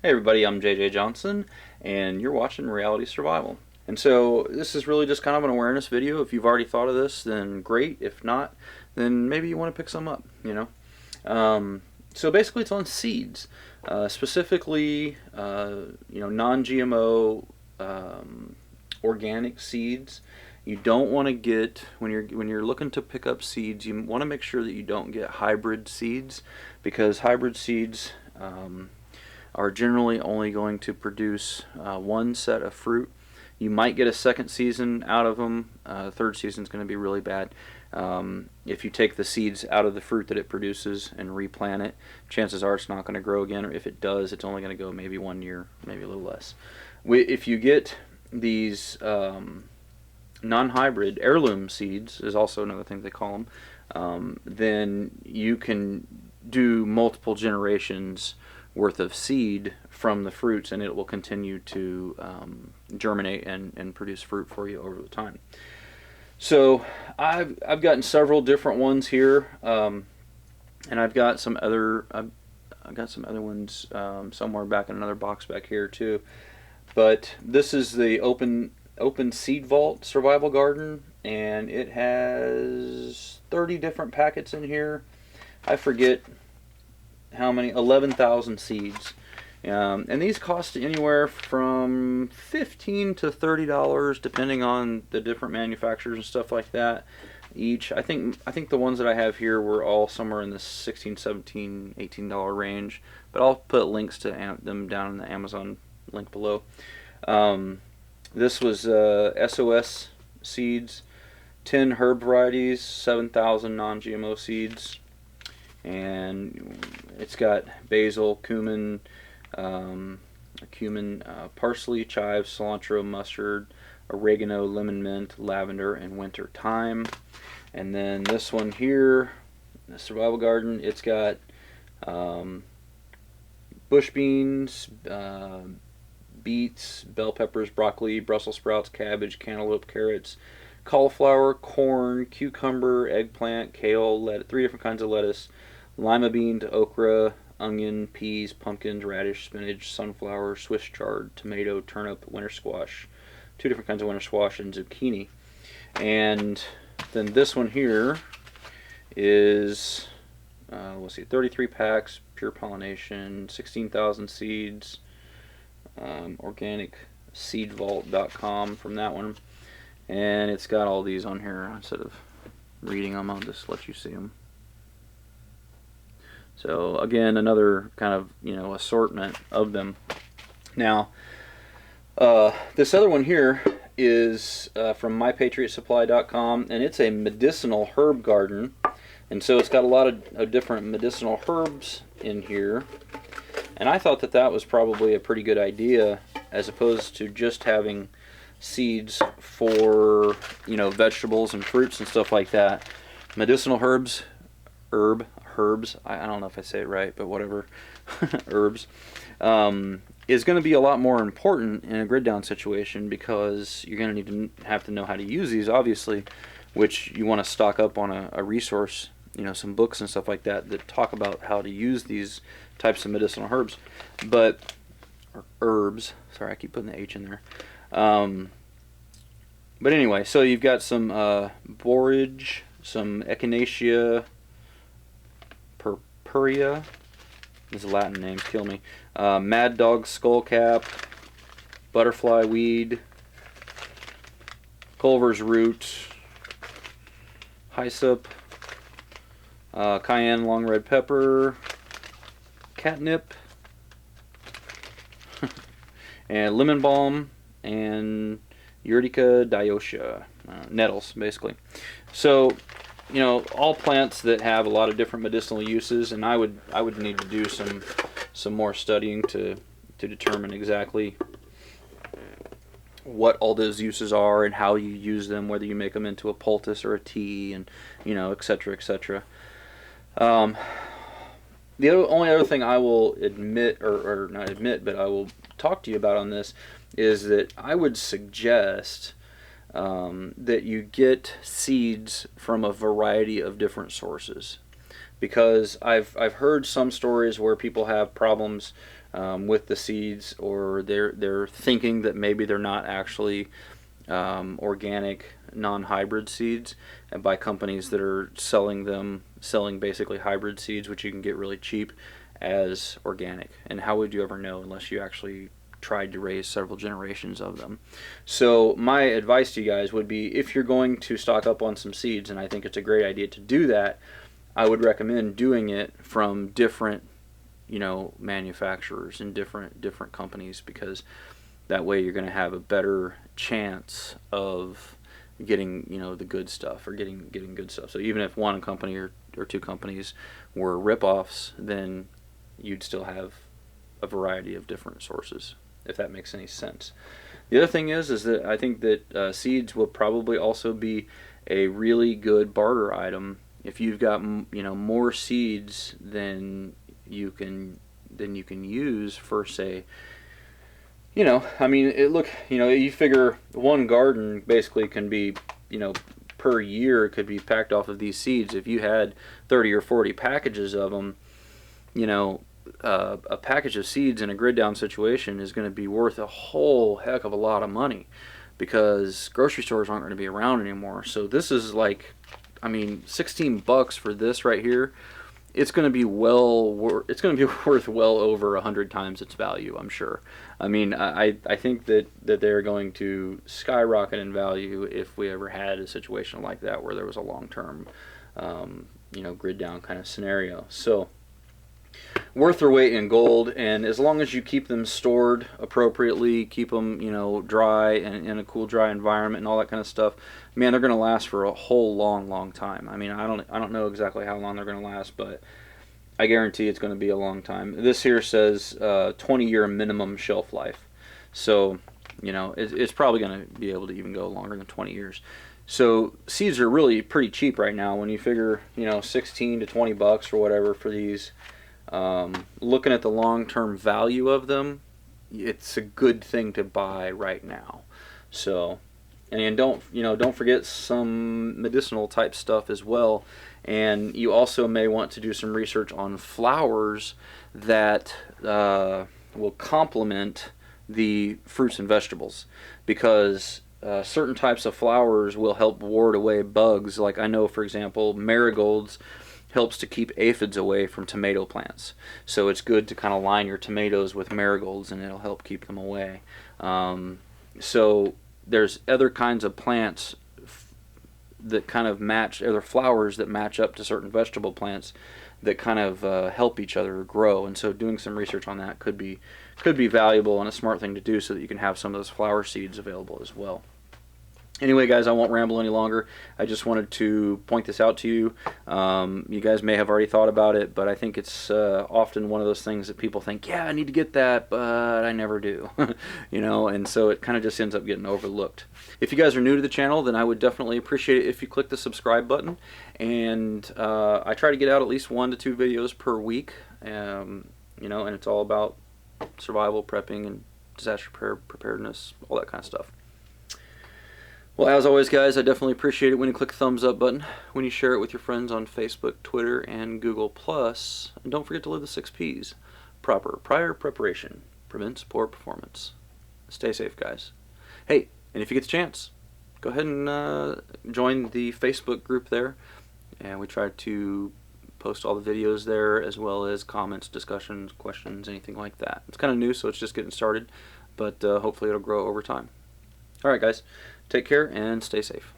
Hey everybody, I'm JJ Johnson, and you're watching Reality Survival. And so this is really just kind of an awareness video. If you've already thought of this, then great. If not, then maybe you want to pick some up. So basically it's on seeds, specifically, non-GMO organic seeds. You don't want to get, when you're looking to pick up seeds, you want to make sure that you don't get hybrid seeds, because hybrid seeds are generally only going to produce one set of fruit. You might get a second season out of them. Third season is going to be really bad. If you take the seeds out of the fruit that it produces and replant it, chances are it's not going to grow again, or if it does, it's only going to go maybe 1 year, maybe a little less. If you get these non-hybrid heirloom seeds, is also another thing they call them, then you can do multiple generations worth of seed from the fruits, and it will continue to germinate and produce fruit for you over the time. So I've gotten several different ones here, and I've got some other ones somewhere back in another box back here too. But this is the open seed vault survival garden, and it has 30 different packets in here. I forget how many, 11,000 seeds. And these cost anywhere from $15 to $30, depending on the different manufacturers and stuff like that. Each, I think the ones that I have here were all somewhere in the $16, $17, $18 range. But I'll put links to them down in the Amazon link below. This was SOS seeds, 10 herb varieties, 7,000 non-GMO seeds. And it's got basil, cumin, parsley, chives, cilantro, mustard, oregano, lemon mint, lavender, and winter thyme. And then this one here, the survival garden, it's got bush beans, beets, bell peppers, broccoli, Brussels sprouts, cabbage, cantaloupe, carrots, cauliflower, corn, cucumber, eggplant, kale, 3 different kinds of lettuce, lima bean, okra, onion, peas, pumpkins, radish, spinach, sunflower, Swiss chard, tomato, turnip, winter squash, 2 different kinds of winter squash, and zucchini. And then this one here is, 33 packs, pure pollination, 16,000 seeds, organicseedvault.com from that one. And it's got all these on here. Instead of reading them, I'll just let you see them. So again, another kind of assortment of them. Now, this other one here is from mypatriotsupply.com, and it's a medicinal herb garden, and so it's got a lot of different medicinal herbs in here. And I thought that was probably a pretty good idea, as opposed to just having seeds for vegetables and fruits and stuff like that. Medicinal herbs, I don't know if I say it right, but whatever, herbs, is going to be a lot more important in a grid down situation, because you're going to have to know how to use these, obviously, which you want to stock up on a resource, some books and stuff like that talk about how to use these types of medicinal herbs. Herbs, sorry, I keep putting the H in there. But anyway, so you've got some borage, some echinacea, purpurea, these Latin names kill me, mad dog skullcap, butterfly weed, Culver's root, hyssop, cayenne long red pepper, catnip, and lemon balm, and Urtica dioica, nettles, basically. So, all plants that have a lot of different medicinal uses, and I would need to do some more studying to determine exactly what all those uses are and how you use them, whether you make them into a poultice or a tea, and etc., etc. The only other thing I will admit, or not admit, but I will talk to you about on this, is that I would suggest that you get seeds from a variety of different sources, because I've heard some stories where people have problems with the seeds, or they're thinking that maybe they're not actually organic, non-hybrid seeds, and by companies that are selling basically hybrid seeds, which you can get really cheap, as organic. And how would you ever know unless you actually tried to raise several generations of them? So my advice to you guys would be, if you're going to stock up on some seeds, and I think it's a great idea to do that, I would recommend doing it from different, manufacturers and different companies, because that way you're going to have a better chance of getting the good stuff, or getting good stuff. So even if one company or two companies were rip-offs, then you'd still have a variety of different sources, if that makes any sense. The other thing is that I think that seeds will probably also be a really good barter item. If you've got more seeds than you can use for, say, you figure one garden basically can be, per year it could be packed off of these seeds. If you had 30 or 40 packages of them, a package of seeds in a grid down situation is going to be worth a whole heck of a lot of money, because grocery stores aren't going to be around anymore. So this is like, $16 for this right here. It's going to be worth well over 100 times its value, I'm sure. I think that they're going to skyrocket in value if we ever had a situation like that where there was a long-term, grid down kind of scenario. So worth their weight in gold, and as long as you keep them stored appropriately, keep them dry and in a cool, dry environment and all that kind of stuff, man, they're going to last for a whole long time. I don't know exactly how long they're going to last, but I guarantee it's going to be a long time. This here says 20-year minimum shelf life, so it's probably going to be able to even go longer than 20 years. So seeds are really pretty cheap right now when you figure 16 to 20 bucks or whatever for these. Looking at the long-term value of them, it's a good thing to buy right now. So, and don't forget some medicinal type stuff as well. And you also may want to do some research on flowers that will complement the fruits and vegetables, because certain types of flowers will help ward away bugs. Like, I know, for example, marigolds helps to keep aphids away from tomato plants. So it's good to kind of line your tomatoes with marigolds, and it'll help keep them away. So there's other kinds of plants that kind of match, other flowers that match up to certain vegetable plants that kind of help each other grow. And so doing some research on that could be valuable and a smart thing to do, so that you can have some of those flower seeds available as well. Anyway, guys, I won't ramble any longer. I just wanted to point this out to you. You guys may have already thought about it, but I think it's often one of those things that people think, yeah, I need to get that, but I never do. And so it kind of just ends up getting overlooked. If you guys are new to the channel, then I would definitely appreciate it if you click the subscribe button. And I try to get out at least 1 to 2 videos per week, and it's all about survival, prepping, and disaster preparedness, all that kind of stuff. Well, as always, guys, I definitely appreciate it when you click the thumbs up button, when you share it with your friends on Facebook, Twitter, and Google+. And don't forget to live the 6 Ps. Proper prior preparation prevents poor performance. Stay safe, guys. Hey, and if you get the chance, go ahead and join the Facebook group there. And we try to post all the videos there, as well as comments, discussions, questions, anything like that. It's kind of new, so it's just getting started, but hopefully it'll grow over time. All right, guys. Take care and stay safe.